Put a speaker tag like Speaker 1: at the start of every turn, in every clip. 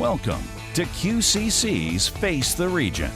Speaker 1: Welcome to QCC's Face the Region.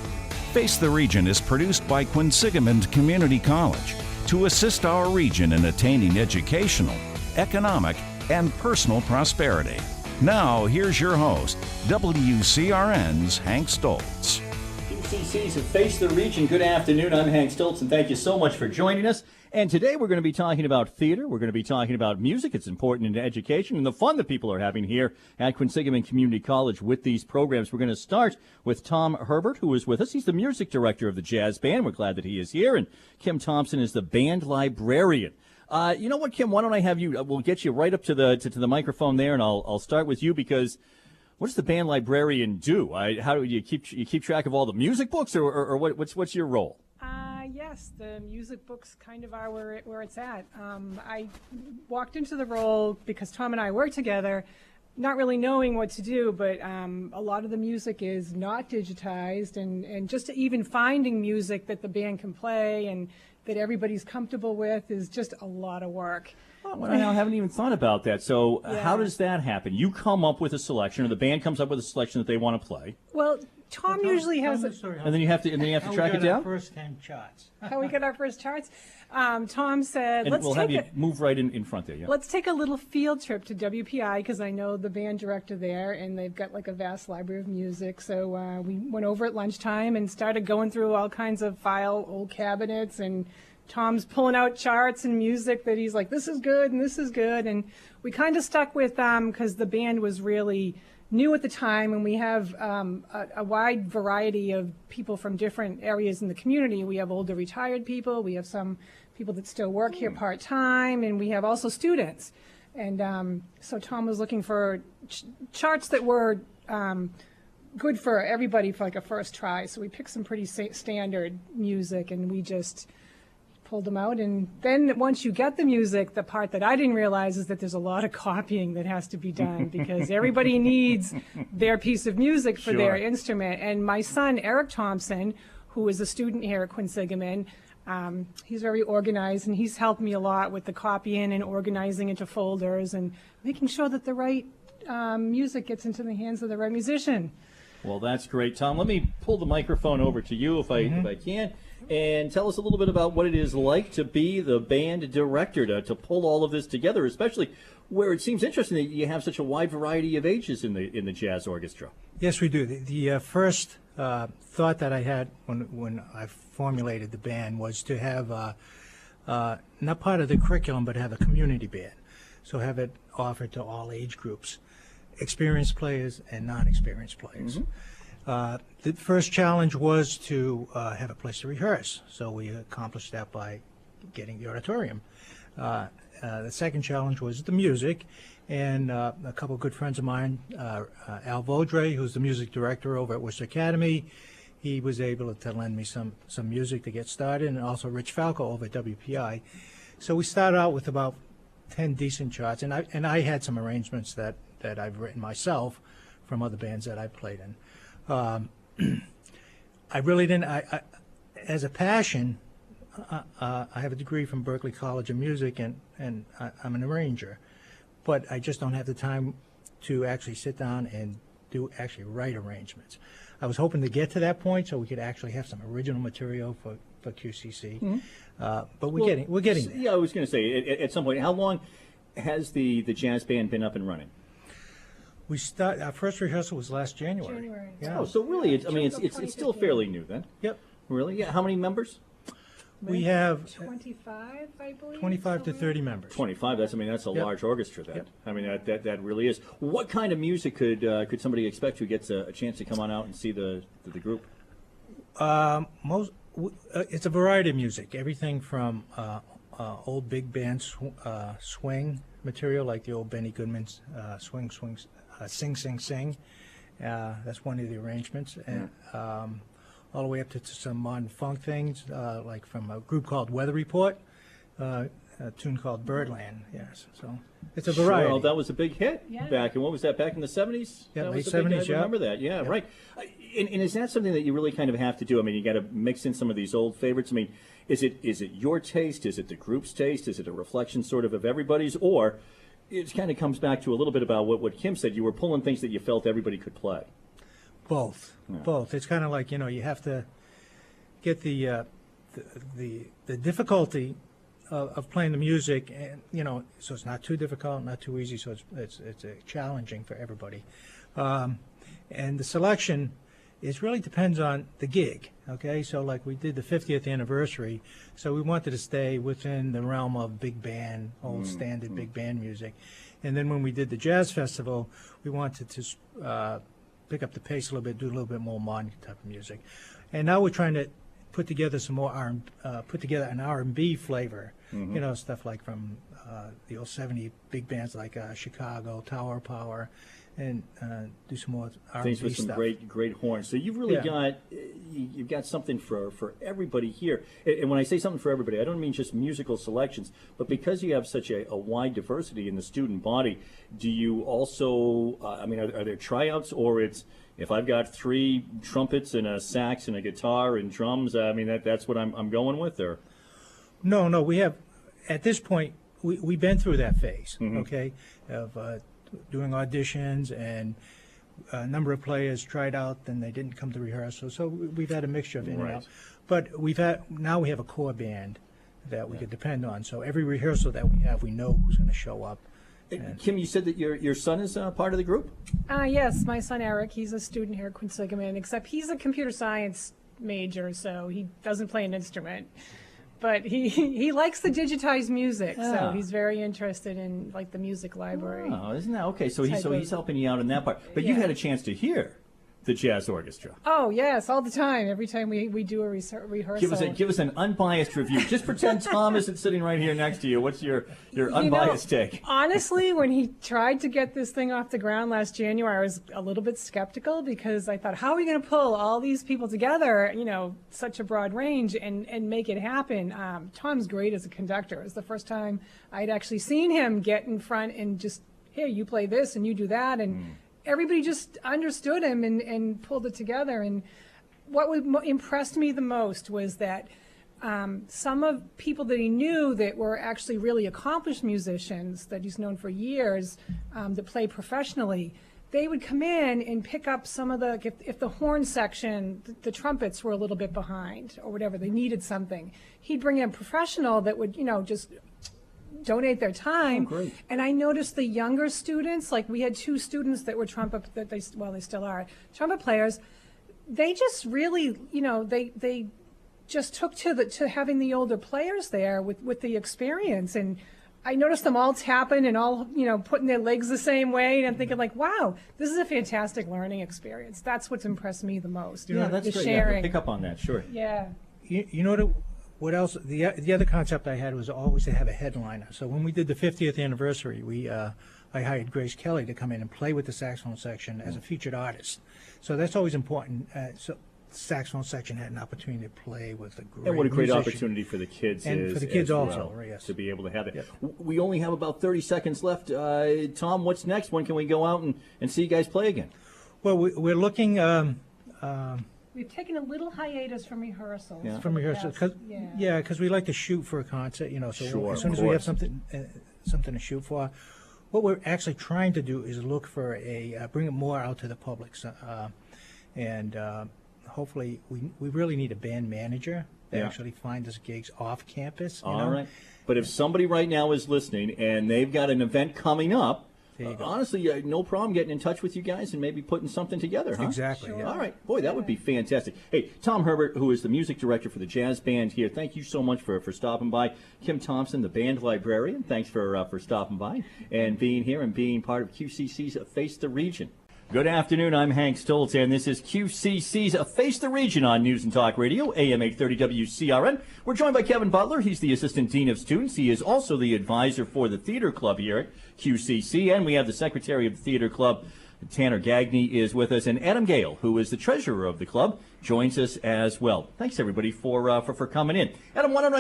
Speaker 1: Face the Region is produced by Quinsigamond Community College to assist our region in attaining educational, economic, and personal prosperity. Now, here's your host, WCRN's Hank Stoltz.
Speaker 2: QCC's Face the Region. Good afternoon. I'm Hank Stoltz, and thank you so much for joining us. And today we're going to be talking about theater. We're going to be talking about music. It's important in education and the fun that people are having here at Quinsigamond Community College with these programs. We're going to start with Tom Herbert, who is with us. He's the music director of the jazz band. We're glad that he is here. And Kim Thompson is the band librarian. You know what, Kim? Why don't I have you? We'll get you right up to the microphone there, and I'll start with you because what does the band librarian do? How do you keep track of all the music books, or what's your role?
Speaker 3: Yes, the music books kind of are where it's at. I walked into the role because Tom and I work together, not really knowing what to do, but a lot of the music is not digitized, and just even finding music that the band can play and that everybody's comfortable with is just a lot of work.
Speaker 2: Well, I haven't even thought about that. So How does that happen? You come up with a selection, or the band comes up with a selection that they want to play.
Speaker 3: Well, Tom usually has
Speaker 2: and then you have to track it down.
Speaker 4: First 10 charts.
Speaker 3: How we get our first charts. Tom said,
Speaker 2: and we'll have you move right in front there. Yeah.
Speaker 3: Let's take a little field trip to WPI because I know the band director there, and they've got like a vast library of music. So we went over at lunchtime and started going through all kinds of old cabinets, and Tom's pulling out charts and music that he's like, this is good and this is good. And we kind of stuck with because the band was really new at the time, and we have a wide variety of people from different areas in the community. We have older retired people, we have some people that still work here part-time, and we have also students. And so Tom was looking for charts that were good for everybody for like a first try. So we picked some pretty standard music, and we just pulled them out. And then once you get the music, the part that I didn't realize is that there's a lot of copying that has to be done because everybody needs their piece of music for their instrument. And my son, Eric Thompson, who is a student here at Quinsigamond, he's very organized, and he's helped me a lot with the copying and organizing into folders and making sure that the right music gets into the hands of the right musician.
Speaker 2: Well, that's great, Tom. Let me pull the microphone over to you if I can, and tell us a little bit about what it is like to be the band director, to pull all of this together, especially where it seems interesting that you have such a wide variety of ages in the jazz orchestra.
Speaker 4: Yes, we do. The first thought that I had when I formulated the band was to have not part of the curriculum, but have a community band. So have it offered to all age groups, experienced players and non-experienced players. The first challenge was to have a place to rehearse, so we accomplished that by getting the auditorium. The second challenge was the music, and a couple of good friends of mine, Al Vaudre, who's the music director over at Worcester Academy, he was able to lend me some music to get started, and also Rich Falco over at WPI. So we started out with about 10 decent charts, and I had some arrangements that I've written myself from other bands that I played in. I really didn't, as a passion, I have a degree from Berklee College of Music, and I'm an arranger, but I just don't have the time to actually sit down and actually write arrangements. I was hoping to get to that point so we could actually have some original material for QCC, but we're getting there.
Speaker 2: Yeah, I was going to say, at some point, how long has the jazz band been up and running?
Speaker 4: Our first rehearsal was last January. Yeah.
Speaker 2: Oh, so really, it's still fairly new then.
Speaker 4: Yep.
Speaker 2: Really? Yeah. How many members?
Speaker 4: We have
Speaker 3: 25, I believe.
Speaker 4: 25 to 30 members.
Speaker 2: 25. That's a large orchestra. That. Yep. I mean, that really is. What kind of music could somebody expect who gets a chance to come on out and see the group?
Speaker 4: It's a variety of music. Everything from old big band swing material, like the old Benny Goodman's swing. Sing, Sing, Sing. That's one of the arrangements. And all the way up to some modern funk things, like from a group called Weather Report, a tune called Birdland. Yes, so it's a variety.
Speaker 2: Well, that was a big hit back. And what was that, back in the 70s?
Speaker 4: Yeah, late 70s,
Speaker 2: I remember that. Yeah, right. And is that something that you really kind of have to do? I mean, you got to mix in some of these old favorites. I mean, is it your taste? Is it the group's taste? Is it a reflection sort of everybody's? Or it kind of comes back to a little bit about what Kim said. You were pulling things that you felt everybody could play.
Speaker 4: Both.
Speaker 2: Yeah.
Speaker 4: Both. It's kind of like, you have to get the difficulty of playing the music, and so it's not too difficult, not too easy, so it's challenging for everybody. And the selection really depends on the gig. Okay, so like we did the 50th anniversary, so we wanted to stay within the realm of big band, old standard big band music. And then when we did the jazz festival, we wanted to pick up the pace a little bit, do a little bit more modern type of music. And now we're trying to put together some more put together an R&B flavor, stuff like from the old 70 big bands like Chicago, Tower Power, and do some more R&B
Speaker 2: Things with some
Speaker 4: stuff.
Speaker 2: great horns. So you've really you've got something for everybody here. And when I say something for everybody, I don't mean just musical selections, but because you have such a wide diversity in the student body, do you also, are there tryouts, or if I've got 3 trumpets and a sax and a guitar and drums, that's what I'm going with, or?
Speaker 4: No, we have, at this point, we've been through that phase, okay, of doing auditions, and a number of players tried out, then they didn't come to rehearsal, so we've had a mixture of in and out. But now we have a core band that we could depend on, so every rehearsal that we have, we know who's going to show up.
Speaker 2: Kim, you said that your son is part of the group?
Speaker 3: Yes, my son Eric, he's a student here at Quinsigamond, except he's a computer science major, so he doesn't play an instrument. But he likes the digitized music, so he's very interested in like the music library.
Speaker 2: Oh, isn't that okay? So he's helping you out in that part. But you had a chance to hear the jazz orchestra.
Speaker 3: Oh yes, all the time. Every time we do a rehearsal.
Speaker 2: Give us an unbiased review. Just pretend Tom isn't sitting right here next to you. What's your unbiased take?
Speaker 3: Honestly, when he tried to get this thing off the ground last January, I was a little bit skeptical because I thought, how are we going to pull all these people together, such a broad range, and make it happen? Tom's great as a conductor. It was the first time I'd actually seen him get in front and just, here, you play this and you do that, and everybody just understood him and pulled it together. And what impressed me the most was that some of people that he knew that were actually really accomplished musicians that he's known for years that play professionally, they would come in and pick up some of the, if the horn section, the trumpets were a little bit behind or whatever, they needed something, he'd bring in a professional that would, just donate their time.
Speaker 2: Oh, great.
Speaker 3: And I noticed the younger students, like we had 2 students that were they still are trumpet players. They just really, they just took to having the older players there with the experience. And I noticed them all tapping and all, putting their legs the same way. And I'm thinking like, wow, this is a fantastic learning experience. That's what's impressed me the most.
Speaker 2: Yeah, that's
Speaker 3: the
Speaker 2: great.
Speaker 3: sharing.
Speaker 2: Yeah, pick up on that, sure.
Speaker 3: Yeah.
Speaker 4: What else? The other concept I had was always to have a headliner. So when we did the 50th anniversary, I hired Grace Kelly to come in and play with the saxophone section as a featured artist. So that's always important. So the saxophone section had an opportunity to play with a great
Speaker 2: And what a great
Speaker 4: musician.
Speaker 2: opportunity for the kids
Speaker 4: And
Speaker 2: is
Speaker 4: for the kids
Speaker 2: as
Speaker 4: also,
Speaker 2: well,
Speaker 4: yes.
Speaker 2: to be able to have it.
Speaker 4: Yep.
Speaker 2: We only have about 30 seconds left. Tom, what's next? When can we go out and see you guys play again?
Speaker 4: Well, we're looking.
Speaker 3: We've taken a little hiatus from rehearsals.
Speaker 2: Yeah.
Speaker 4: From rehearsal, because we like to shoot for a concert, So
Speaker 2: Sure,
Speaker 4: as soon
Speaker 2: of
Speaker 4: as we have
Speaker 2: course.
Speaker 4: something to shoot for, what we're actually trying to do is look for bring it more out to the public, and hopefully we really need a band manager that actually finds us gigs off campus.
Speaker 2: All right. But if somebody right now is listening and they've got an event coming up,
Speaker 4: There you go.
Speaker 2: honestly, no problem getting in touch with you guys and maybe putting something together, huh?
Speaker 4: Exactly.
Speaker 3: Sure.
Speaker 4: Yeah.
Speaker 2: All right. Boy, that would be fantastic. Hey, Tom Herbert, who is the music director for the jazz band here, thank you so much for stopping by. Kim Thompson, the band librarian, thanks for stopping by and being here and being part of QCC's Face the Region. Good afternoon. I'm Hank Stoltz, and this is QCC's Face the Region on News and Talk Radio, AM 830 WCRN. We're joined by Kevin Butler. He's the Assistant Dean of Students. He is also the advisor for the Theater Club here at QCC, and we have the Secretary of the Theater Club, Tanner Gagney, is with us, and Adam Gale, who is the treasurer of the club, joins us as well. Thanks everybody for coming in. Adam, why don't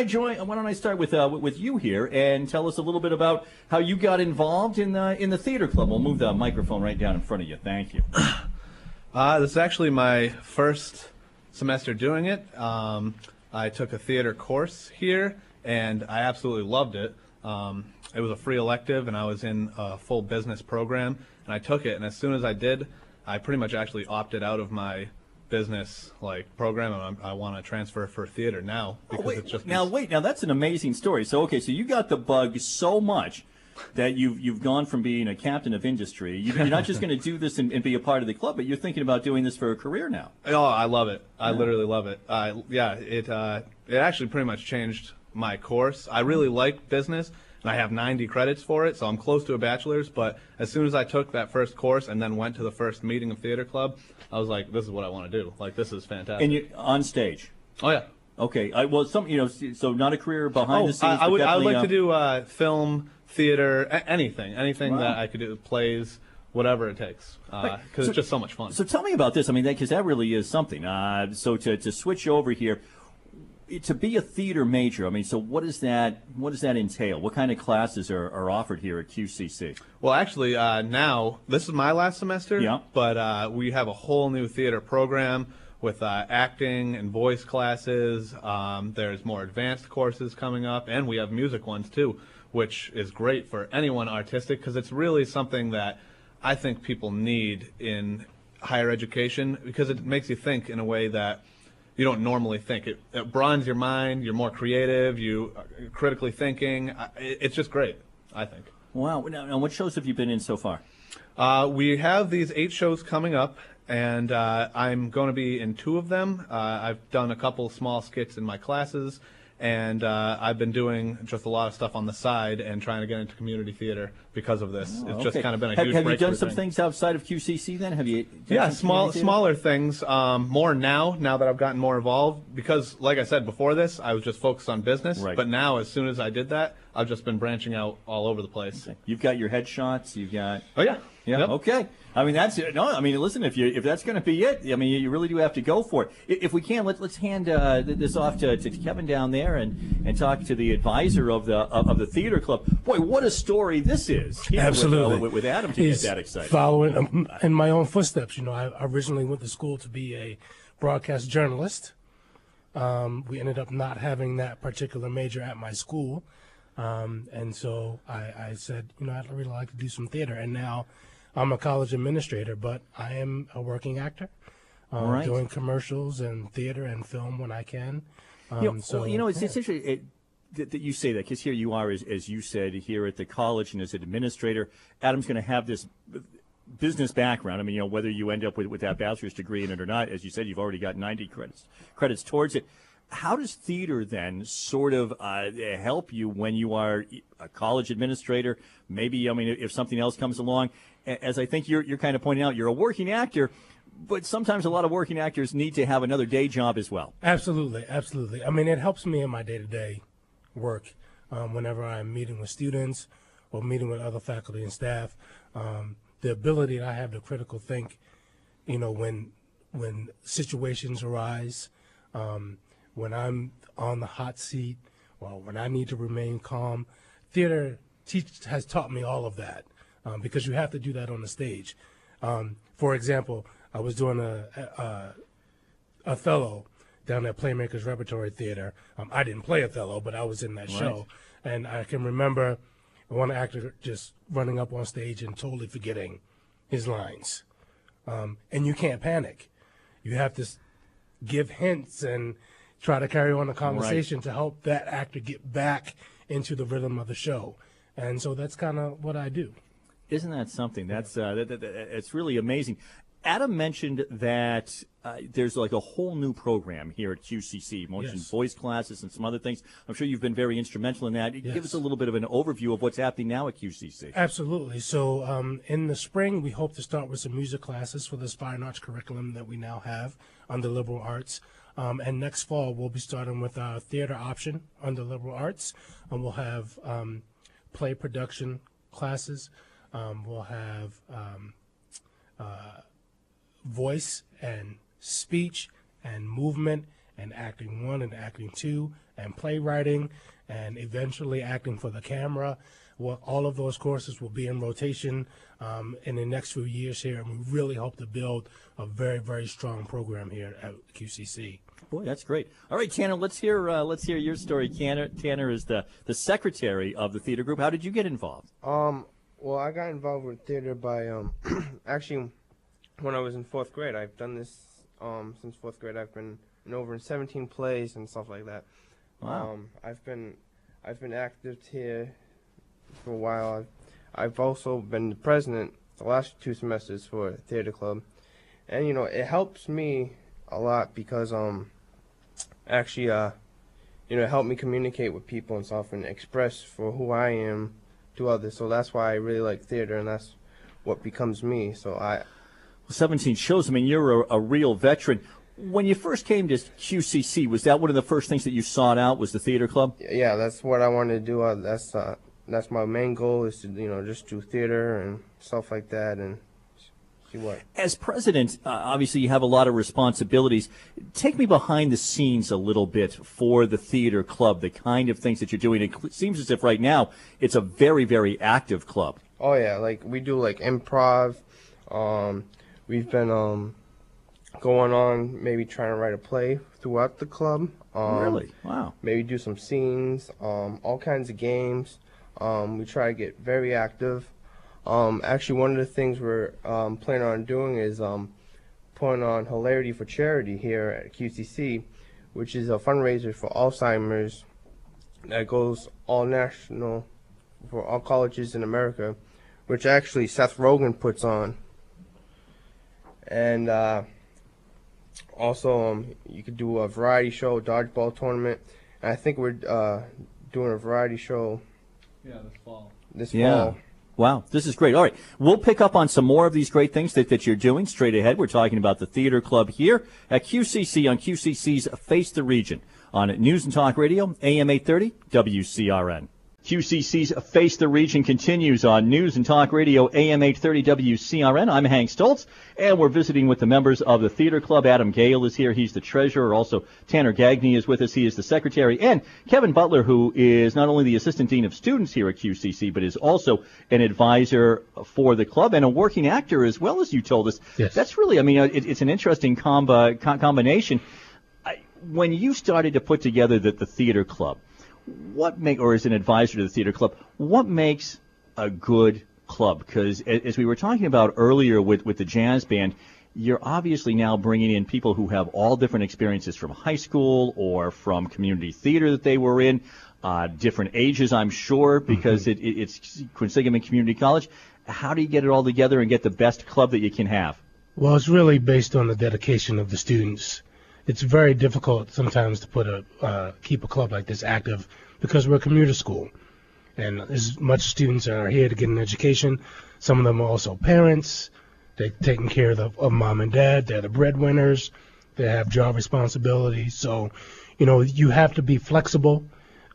Speaker 2: I start with you here and tell us a little bit about how you got involved in the theater club. We'll move the microphone right down in front of you. Thank you.
Speaker 5: This is actually my first semester doing it. I took a theater course here and I absolutely loved it. it was a free elective, and I was in a full business program, and I took it. And as soon as I did, I pretty much actually opted out of my business program, and I want to transfer for theater now because it's just
Speaker 2: now that's an amazing story. So okay, so you got the bug so much that you've gone from being a captain of industry. You're not just going to do this and be a part of the club, but you're thinking about doing this for a career now.
Speaker 5: Oh, I love it. I literally love it. It actually pretty much changed my course. I really like business, and I have 90 credits for it, so I'm close to a bachelor's. But as soon as I took that first course and then went to the first meeting of theater club, I was like, this is what I want to do. This is fantastic.
Speaker 2: And you on stage.
Speaker 5: Oh yeah.
Speaker 2: Okay. So not a career behind the scenes.
Speaker 5: I would like to do film, theater, anything that I could do, plays, whatever it takes, because it's just so much fun.
Speaker 2: So tell me about this. I mean, because that really is something. So to switch over here, to be a theater major, I mean, so what does that entail? What kind of classes are offered here at QCC?
Speaker 5: Well, actually, now this is my last semester.
Speaker 2: Yeah.
Speaker 5: But we have a whole new theater program with acting and voice classes. There's more advanced courses coming up, and we have music ones too, which is great for anyone artistic, because it's really something that I think people need in higher education, because it makes you think in a way that you don't normally think. It broadens your mind. You're more creative. You are critically thinking. It's just great, I think.
Speaker 2: Wow. Now, what shows have you been in so far?
Speaker 5: We have these 8 shows coming up, and I'm going to be in 2 of them. I've done a couple small skits in my classes, and I've been doing just a lot of stuff on the side and trying to get into community theater because of this. It's just kind of been a huge
Speaker 2: Have you done
Speaker 5: breakthrough
Speaker 2: some
Speaker 5: thing.
Speaker 2: things outside of QCC then? Have you?
Speaker 5: Yeah, smaller things. More now that I've gotten more involved, because, like I said before this, I was just focused on business.
Speaker 2: Right.
Speaker 5: But now, as soon as I did that, I've just been branching out all over the place.
Speaker 2: Okay. You've got your headshots. You've got.
Speaker 5: Oh yeah.
Speaker 2: Yeah.
Speaker 5: Yep.
Speaker 2: Okay. I mean, that's it. No, I mean, listen, if that's going to be it, I mean, you really do have to go for it. If we can, let's hand this off to Kevin down there and talk to the advisor of the theater club. Boy, what a story this is. Here
Speaker 6: Absolutely.
Speaker 2: With Adam to
Speaker 6: He's
Speaker 2: get that excited.
Speaker 6: Following in my own footsteps. I originally went to school to be a broadcast journalist. We ended up not having that particular major at my school. And so I said, I'd really like to do some theater. And now I'm a college administrator, but I am a working actor,
Speaker 2: Right.
Speaker 6: doing commercials and theater and film when I can.
Speaker 2: It's interesting that you say that, because here you are, as you said, here at the college and as an administrator. Adam's going to have this business background. I mean, whether you end up with that bachelor's degree in it or not, as you said, you've already got 90 credits towards it. How does theater then sort of help you when you are a college administrator? Maybe, I mean, if something else comes along, as I think you're kind of pointing out, you're a working actor, but sometimes a lot of working actors need to have another day job as well.
Speaker 6: Absolutely, absolutely. I mean, it helps me in my day-to-day work whenever I'm meeting with students or meeting with other faculty and staff. The ability that I have to critical think, when situations arise, when I'm on the hot seat, or when I need to remain calm. Theater has taught me all of that, because you have to do that on the stage. For example, I was doing a Othello down at Playmakers Repertory Theater. I didn't play Othello, but I was in that show. And I can remember one actor just running up on stage and totally forgetting his lines. And you can't panic. You have to give hints and try to carry on the conversation to help that actor get back into the rhythm of the show. And so that's kind of what I do.
Speaker 2: Isn't that something? That's it's really amazing. Adam mentioned that there's like a whole new program here at QCC. You mentioned voice classes and some other things. I'm sure you've been very instrumental in that. Give us a little bit of an overview of what's happening now at QCC.
Speaker 6: Absolutely. So in the spring, we hope to start with some music classes for this fine arts curriculum that we now have under liberal arts. And next fall, we'll be starting with our theater option under liberal arts. And we'll have play production classes. We'll have voice and speech and movement and acting 1 and acting 2 and playwriting and eventually acting for the camera. Well, all of those courses will be in rotation in the next few years here, and we really hope to build a very, very strong program here at QCC.
Speaker 2: Boy, that's great. All right, Tanner, let's hear your story. Tanner is the secretary of the theater group. How did you get involved?
Speaker 7: Well, I got involved with theater by actually when I was in 4th grade. I've done this since 4th grade. I've been in 17 plays and stuff like that.
Speaker 2: Wow.
Speaker 7: I've been active here for a while. I've also been the president the last 2 semesters for a theater club, and it helps me a lot because actually it helped me communicate with people and stuff and express for who I am to others. So that's why I really like theater, and that's what becomes me. So
Speaker 2: 17 shows. I mean, you're a real veteran. When you first came to QCC, was that one of the first things that you sought out, was the theater club?
Speaker 7: Yeah, that's what I wanted to do. That's my main goal, is to just do theater and stuff like that and see what. As
Speaker 2: president, obviously you have a lot of responsibilities. Take me behind the scenes a little bit for the theater club, the kind of things that you're doing. It seems as if right now it's a very, very active club.
Speaker 7: Oh yeah, we do improv. We've been going on maybe trying to write a play throughout the club.
Speaker 2: Really? Wow.
Speaker 7: Maybe do some scenes, all kinds of games. We try to get very active. Actually, one of the things we're planning on doing is putting on Hilarity for Charity here at QCC, which is a fundraiser for Alzheimer's that goes all national for all colleges in America, which actually Seth Rogen puts on. And also, you could do a variety show, dodgeball tournament. And I think we're doing a variety show.
Speaker 5: Yeah, this fall.
Speaker 7: Fall.
Speaker 2: Wow, this is great. All right, we'll pick up on some more of these great things that you're doing straight ahead. We're talking about the theater club here at QCC on QCC's Face the Region on News and Talk Radio, AM 830, WCRN. QCC's Face the Region continues on News and Talk Radio, AM 830 WCRN. I'm Hank Stoltz, and we're visiting with the members of the Theater Club. Adam Gale is here. He's the treasurer. Also, Tanner Gagne is with us. He is the secretary. And Kevin Butler, who is not only the assistant dean of students here at QCC, but is also an advisor for the club and a working actor as well, as you told us.
Speaker 6: Yes.
Speaker 2: That's really, it's an interesting combination. When you started to put together the Theater Club, or as an advisor to the theater club, what makes a good club? Because as we were talking about earlier with the jazz band, you're obviously now bringing in people who have all different experiences from high school or from community theater that they were in, different ages, I'm sure, because it's Quinsigamond Community College. How do you get it all together and get the best club that you can have?
Speaker 6: Well, it's really based on the dedication of the students. It's very difficult sometimes to keep a club like this active because we're a commuter school. And as much students are here to get an education, some of them are also parents. They're taking care of mom and dad. They're the breadwinners. They have job responsibilities. So, you have to be flexible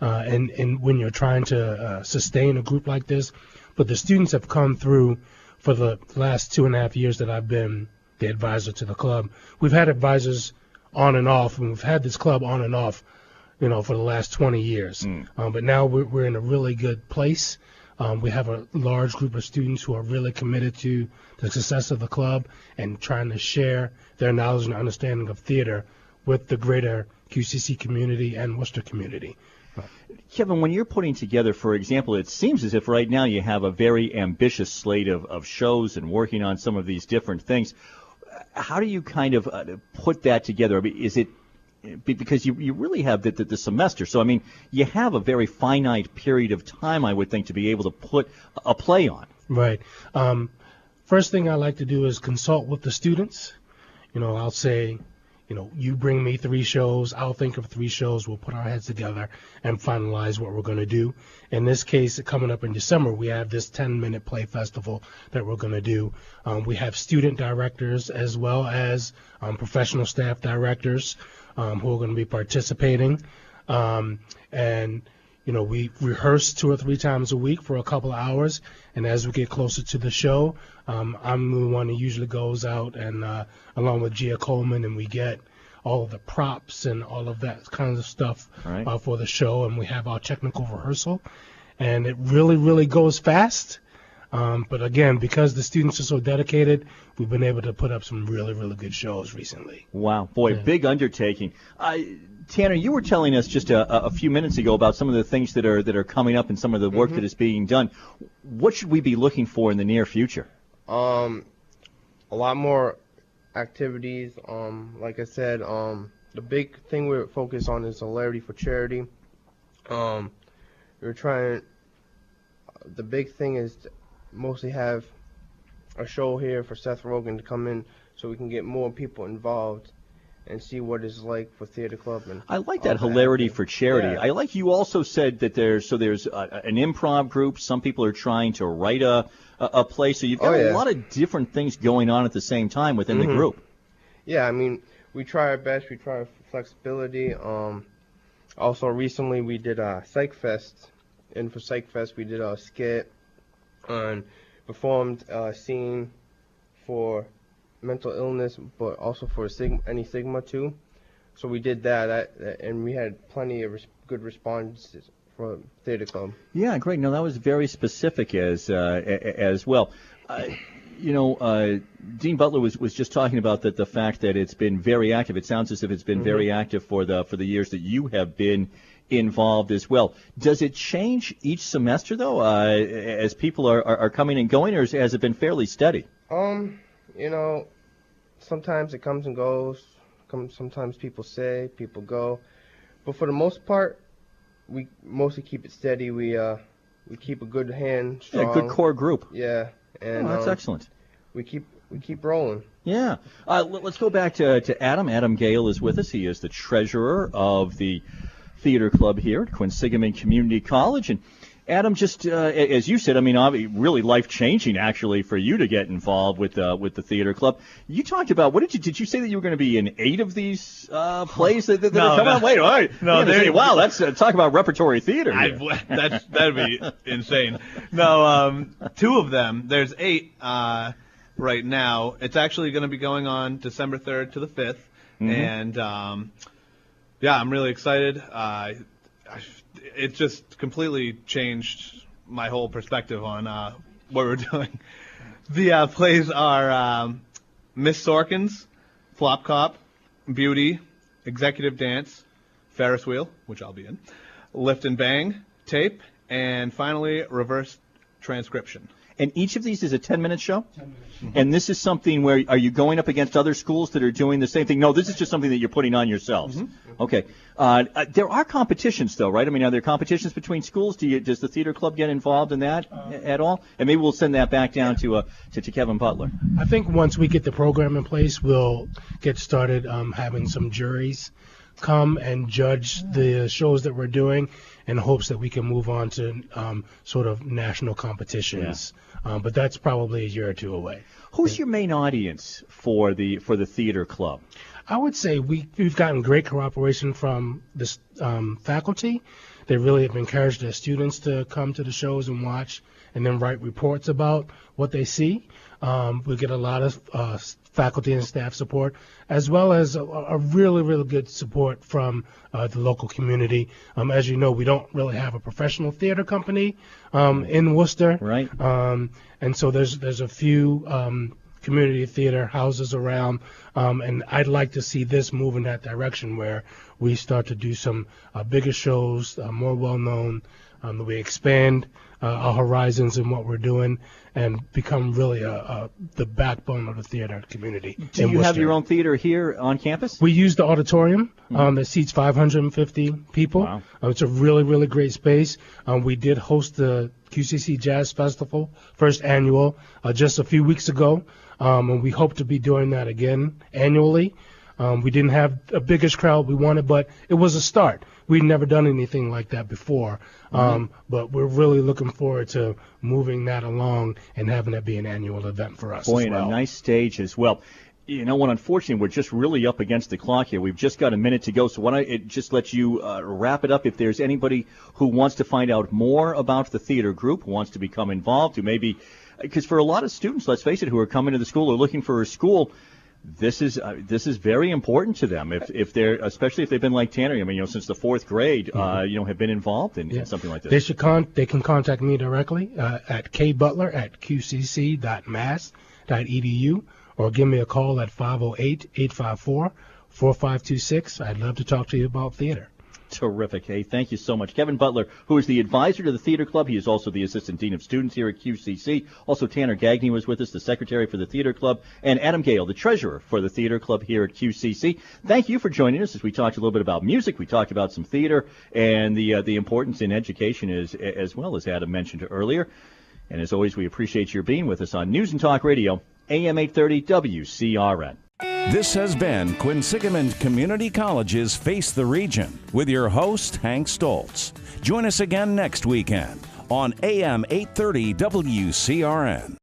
Speaker 6: and when you're trying to sustain a group like this. But the students have come through for the last 2.5 years that I've been the advisor to the club. We've had advisors on and off, and we've had this club on and off, for the last 20 years. But now we're in a really good place. We have a large group of students who are really committed to the success of the club and trying to share their knowledge and understanding of theater with the greater QCC community and Worcester community.
Speaker 2: Kevin, when you're putting together, for example, it seems as if right now you have a very ambitious slate of shows and working on some of these different things. How do you kind of put that together? I mean, is it because you really have the semester? So, you have a very finite period of time, I would think, to be able to put a play on.
Speaker 6: Right. First thing I like to do is consult with the students. I'll say, you bring me 3 shows, I'll think of 3 shows, we'll put our heads together and finalize what we're going to do. In this case, coming up in December, we have this 10-minute play festival that we're going to do. We have student directors as well as professional staff directors who are going to be participating. We rehearse 2 or 3 times a week for a couple of hours, and as we get closer to the show, I'm the one who usually goes out and along with Gia Coleman, and we get all of the props and all of that kind of stuff for the show, and we have our technical rehearsal, and it really, really goes fast. But again, because the students are so dedicated, we've been able to put up some really, really good shows recently.
Speaker 2: Wow, boy, big undertaking. Tanner, you were telling us just a few minutes ago about some of the things that are coming up and some of the work that is being done. What should we be looking for in the near future?
Speaker 7: A lot more activities. Like I said, the big thing we're focused on is hilarity for charity. We're trying. The big thing is to mostly have a show here for Seth Rogen to come in, so we can get more people involved and see what it's like for theater club. And
Speaker 2: I like that hilarity for charity.
Speaker 7: Yeah.
Speaker 2: I like you also said that there's an improv group. Some people are trying to write a play. So you've got a lot of different things going on at the same time within the group.
Speaker 7: Yeah, I mean, we try our best. We try for flexibility. Also, recently we did a Psych Fest, and for Psych Fest we did a skit and performed a scene for mental illness, but also for any stigma too. So we did that, and we had plenty of good responses for theater club.
Speaker 2: Yeah, great. No, that was very specific as well. Dean Butler was just talking about the fact that it's been very active. It sounds as if it's been very active for the years that you have been involved as well. Does it change each semester though, as people are coming and going, or has it been fairly steady?
Speaker 7: Sometimes it comes and goes. Sometimes people stay, people go, but for the most part, we mostly keep it steady. We keep a good hand strong.
Speaker 2: Yeah, good core group.
Speaker 7: Yeah. And
Speaker 2: that's excellent.
Speaker 7: We keep rolling.
Speaker 2: Yeah. Let's go back to Adam. Adam Gale is with us. He is the treasurer of the theater club here at Quinsigamond Community College. And Adam, just as you said, I mean, really life-changing actually for you to get involved with the theater club. You talked about did you say that you were going to be in 8 of these plays that are coming out? Wait, all right. No, wow, that's talk about repertory theater.
Speaker 5: That'd be insane. No, 2 of them. There's 8 right now. It's actually going to be going on December 3rd to the 5th, and I'm really excited. It just completely changed my whole perspective on what we're doing. The plays are Miss Sorkin's, Flop Cop, Beauty, Executive Dance, Ferris Wheel, which I'll be in, Lift and Bang, Tape, and finally Reverse Transcription.
Speaker 2: And each of these is a 10-minute show? 10 minutes. And this is something where, are you going up against other schools that are doing the same thing? No, this is just something that you're putting on yourselves. Okay. There are competitions, though, right? I mean, are there competitions between schools? Does the theater club get involved in that at all? And maybe we'll send that back down to Kevin Butler.
Speaker 6: I think once we get the program in place, we'll get started having some juries come and judge the shows that we're doing in hopes that we can move on to sort of national competitions. But that's probably a year or 2 away.
Speaker 2: Who's your main audience for the theater club?
Speaker 6: I would say we've gotten great cooperation from the faculty. They really have encouraged their students to come to the shows and watch and then write reports about what they see. We get a lot of faculty and staff support, as well as a really, really good support from the local community. As you know, we don't really have a professional theater company in Worcester.
Speaker 2: Right.
Speaker 6: And so there's a few community theater houses around, and I'd like to see this move in that direction where we start to do some bigger shows, more well-known, that we expand our horizons in what we're doing and become really the backbone of the theater community.
Speaker 2: Do you have your own theater here on campus?
Speaker 6: We use the auditorium that seats 550 people.
Speaker 2: Wow.
Speaker 6: It's a really, really great space. We did host the QCC Jazz Festival, first annual, just a few weeks ago, and we hope to be doing that again annually. We didn't have a biggest crowd we wanted, but it was a start. We'd never done anything like that before, but we're really looking forward to moving that along and having that be an annual event for us.
Speaker 2: Boy,
Speaker 6: as well.
Speaker 2: and a nice stage as well. You know what, unfortunately, we're just really up against the clock here. We've just got a minute to go, so why don't I just let you wrap it up. If there's anybody who wants to find out more about the theater group, who wants to become involved, who maybe, because for a lot of students, let's face it, who are coming to the school or looking for a school, This is very important to them. If they're, especially if they've been like Tanner, I mean, since the 4th grade, have been involved in something like this.
Speaker 6: They can contact me directly at kbutler@qcc.mass.edu or give me a call at 508-854-4526. I'd love to talk to you about theater.
Speaker 2: Terrific. Hey, thank you so much. Kevin Butler, who is the advisor to the Theater Club. He is also the Assistant Dean of Students here at QCC. Also, Tanner Gagne was with us, the Secretary for the Theater Club, and Adam Gale, the Treasurer for the Theater Club here at QCC. Thank you for joining us as we talked a little bit about music. We talked about some theater and the importance in education as well, as Adam mentioned earlier. And as always, we appreciate your being with us on News and Talk Radio, AM 830 WCRN.
Speaker 1: This has been Quinsigamond Community College's Face the Region with your host, Hank Stoltz. Join us again next weekend on AM 830 WCRN.